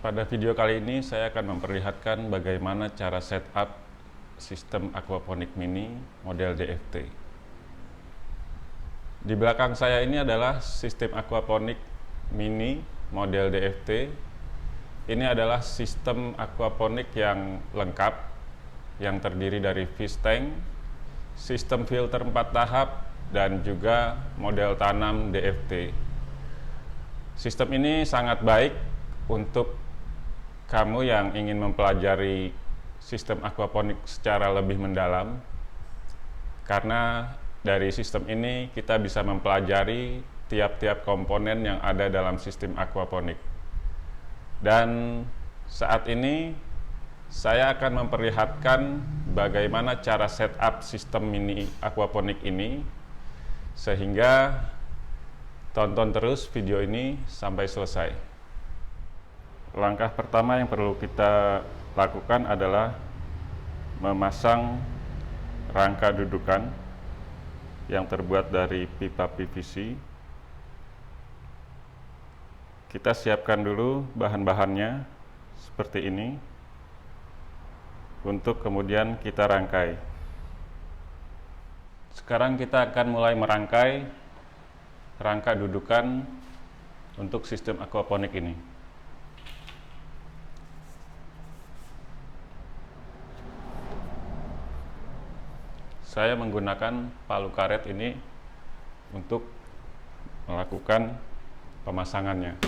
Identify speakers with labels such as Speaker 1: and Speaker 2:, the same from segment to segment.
Speaker 1: Pada video kali ini saya akan memperlihatkan bagaimana cara setup sistem aquaponik mini model DFT. Di belakang saya ini adalah sistem aquaponik mini model DFT. Ini adalah sistem aquaponik yang lengkap, yang terdiri dari fish tank, sistem filter 4 tahap, dan juga model tanam DFT. Sistem ini sangat baik untuk kamu yang ingin mempelajari sistem aquaponik secara lebih mendalam, karena dari sistem ini kita bisa mempelajari tiap-tiap komponen yang ada dalam sistem aquaponik. Dan saat ini saya akan memperlihatkan bagaimana cara setup sistem mini aquaponik ini, sehingga tonton terus video ini sampai selesai. Langkah pertama yang perlu kita lakukan adalah memasang rangka dudukan yang terbuat dari pipa PVC. Kita siapkan dulu bahan-bahannya seperti ini untuk kemudian kita rangkai. Sekarang kita akan mulai merangkai rangka dudukan untuk sistem aquaponik ini. Saya menggunakan palu karet ini untuk melakukan pemasangannya.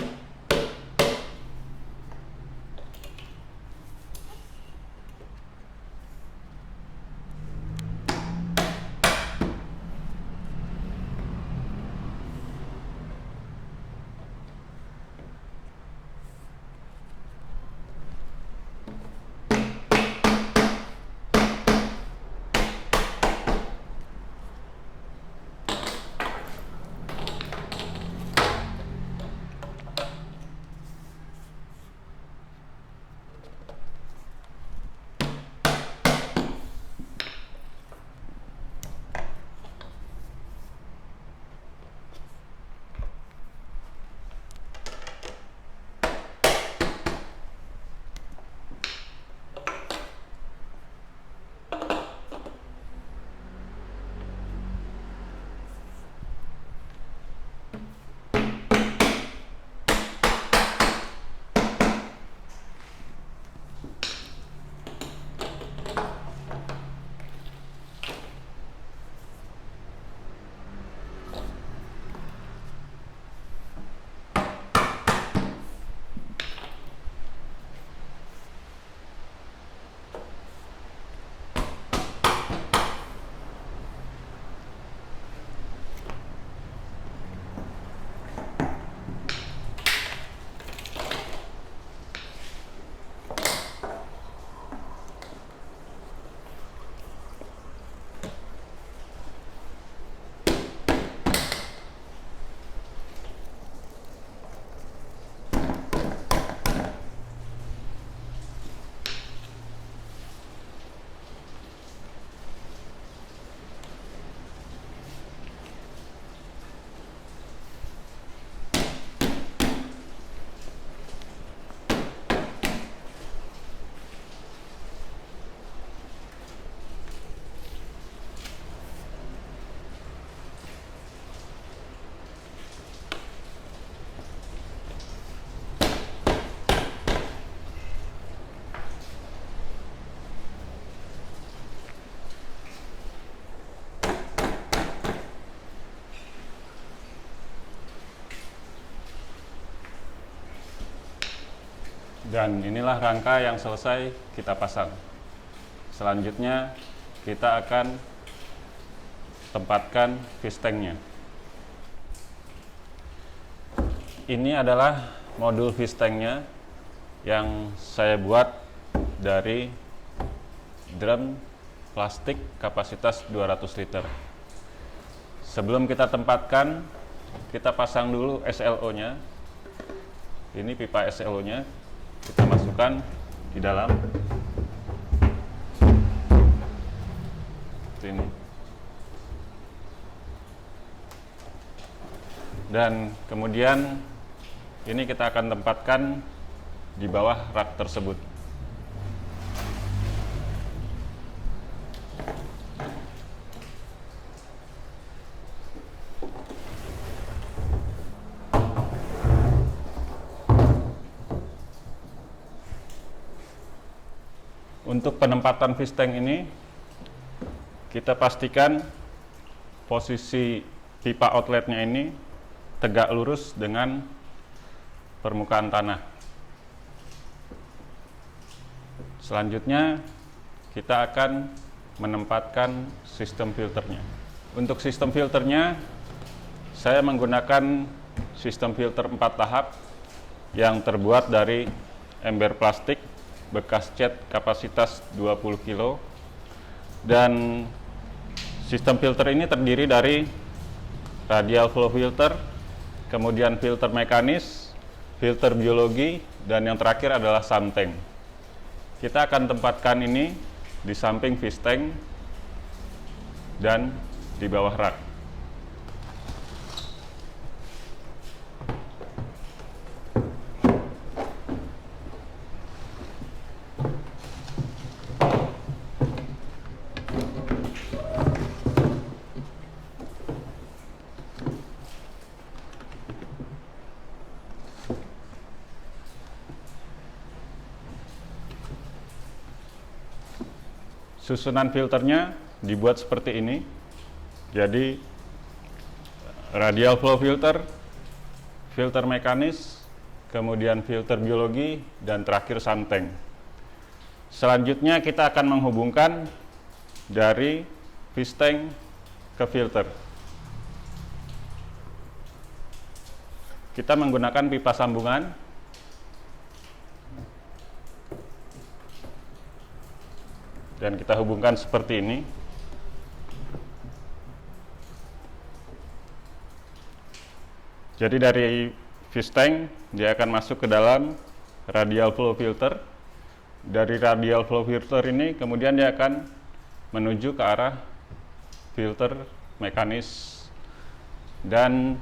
Speaker 1: Dan inilah rangka yang selesai kita pasang. Selanjutnya kita akan tempatkan fish tanknya. Ini adalah modul fish tanknya yang saya buat dari drum plastik kapasitas 200 liter. Sebelum kita tempatkan, kita pasang dulu SLO-nya. Ini pipa SLO-nya. Kita masukkan di dalam ini, dan kemudian ini kita akan tempatkan di bawah rak tersebut. Untuk penempatan fish tank ini, kita pastikan posisi pipa outletnya ini tegak lurus dengan permukaan tanah. Selanjutnya, kita akan menempatkan sistem filternya. Untuk sistem filternya, saya menggunakan sistem filter 4 tahap yang terbuat dari ember plastik bekas cat kapasitas 20 kilo, dan sistem filter ini terdiri dari radial flow filter, kemudian filter mekanis, filter biologi, dan yang terakhir adalah sump tank. Kita akan tempatkan ini di samping fish tank dan di bawah rak. Susunan filternya dibuat seperti ini. Jadi radial flow filter, filter mekanis, kemudian filter biologi, dan terakhir sump tank. Selanjutnya kita akan menghubungkan dari fish tank ke filter. Kita menggunakan pipa sambungan. Dan kita hubungkan seperti ini. Jadi dari fish tank dia akan masuk ke dalam radial flow filter. Dari radial flow filter ini kemudian dia akan menuju ke arah filter mekanis, dan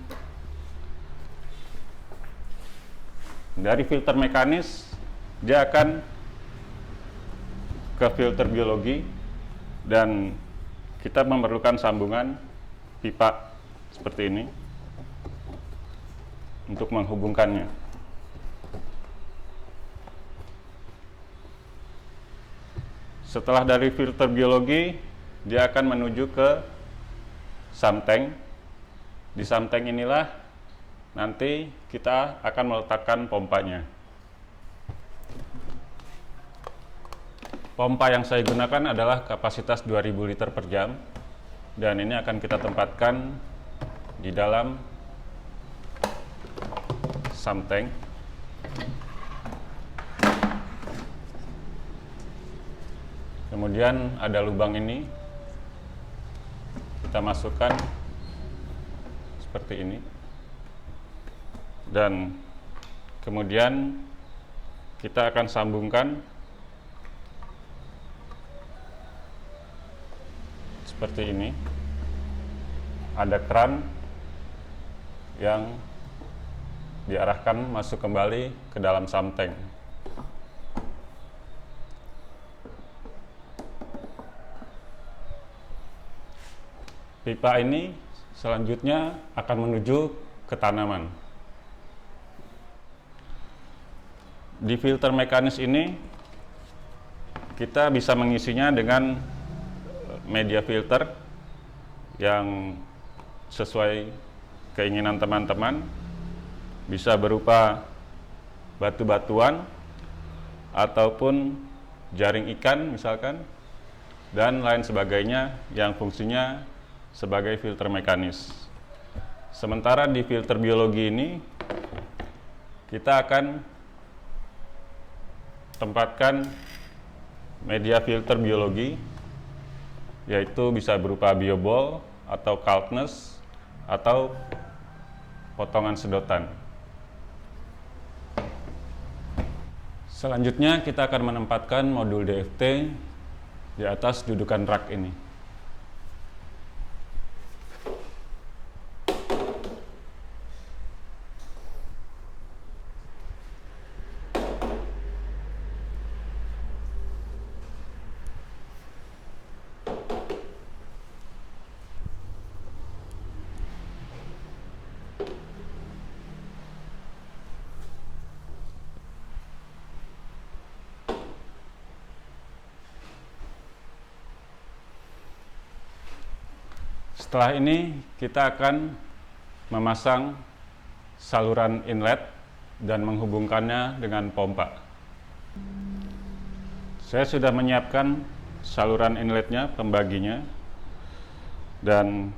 Speaker 1: dari filter mekanis dia akan ke filter biologi, dan kita memerlukan sambungan pipa seperti ini untuk menghubungkannya. Setelah dari filter biologi, dia akan menuju ke sump tank. Di sump tank inilah nanti kita akan meletakkan pompanya. Pompa yang saya gunakan adalah kapasitas 2000 liter per jam, dan ini akan kita tempatkan di dalam sump tank. Kemudian ada lubang ini, kita masukkan seperti ini, dan kemudian kita akan sambungkan seperti ini. Ada keran yang diarahkan masuk kembali ke dalam sump tank. Pipa ini selanjutnya akan menuju ke tanaman. Di filter mekanis ini kita bisa mengisinya dengan media filter yang sesuai keinginan teman-teman, bisa berupa batu-batuan ataupun jaring ikan misalkan, dan lain sebagainya yang fungsinya sebagai filter mekanis. Sementara di filter biologi ini kita akan tempatkan media filter biologi, yaitu bisa berupa biobol atau kalknes atau potongan sedotan. Selanjutnya kita akan menempatkan modul DFT di atas dudukan rak ini. Setelah ini kita akan memasang saluran inlet dan menghubungkannya dengan pompa. Saya sudah menyiapkan saluran inletnya, pembaginya, dan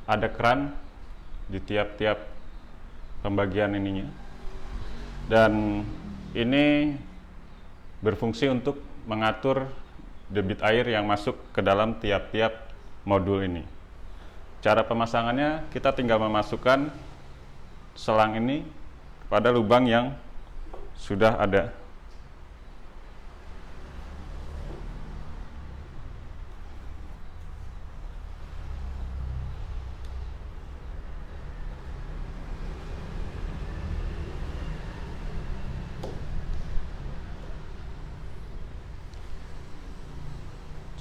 Speaker 1: ada keran di tiap-tiap pembagian ininya. Dan ini berfungsi untuk mengatur debit air yang masuk ke dalam tiap-tiap modul ini. Cara pemasangannya, kita tinggal memasukkan selang ini pada lubang yang sudah ada.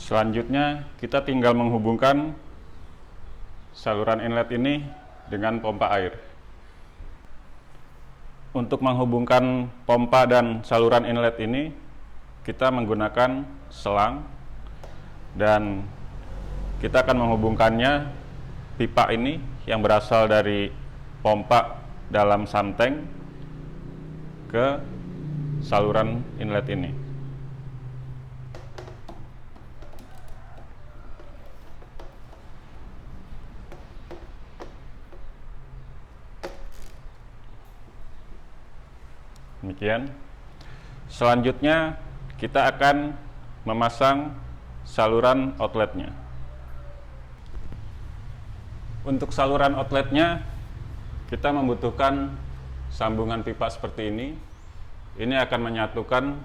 Speaker 1: Selanjutnya, kita tinggal menghubungkan saluran inlet ini dengan pompa air. Untuk menghubungkan pompa dan saluran inlet ini, kita menggunakan selang dan kita akan menghubungkannya pipa ini yang berasal dari pompa dalam santeng ke saluran inlet ini. Demikian. Selanjutnya kita akan memasang saluran outletnya. Untuk saluran outletnya kita membutuhkan sambungan pipa seperti ini. Ini akan menyatukan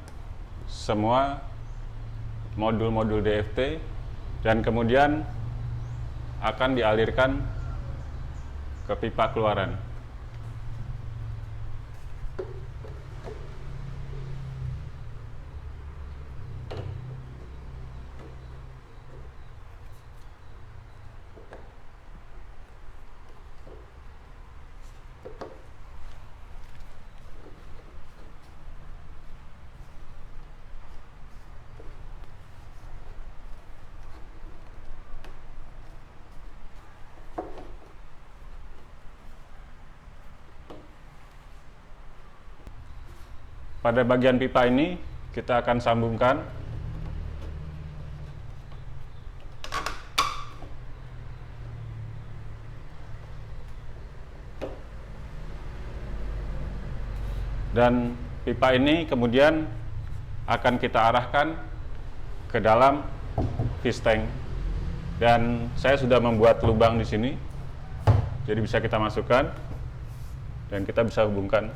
Speaker 1: semua modul-modul DFT dan kemudian akan dialirkan ke pipa keluaran. Pada bagian pipa ini kita akan sambungkan dan pipa ini kemudian akan kita arahkan ke dalam fish tank. Dan saya sudah membuat lubang di sini, jadi bisa kita masukkan dan kita bisa hubungkan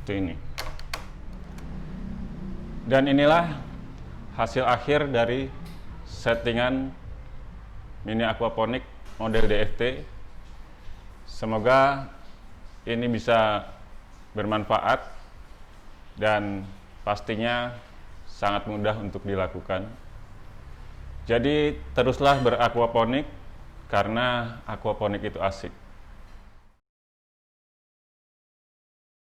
Speaker 1: seperti ini. Dan inilah hasil akhir dari settingan mini aquaponik model DFT. Semoga ini bisa bermanfaat dan pastinya sangat mudah untuk dilakukan. Jadi teruslah beraquaponik karena aquaponik itu asik.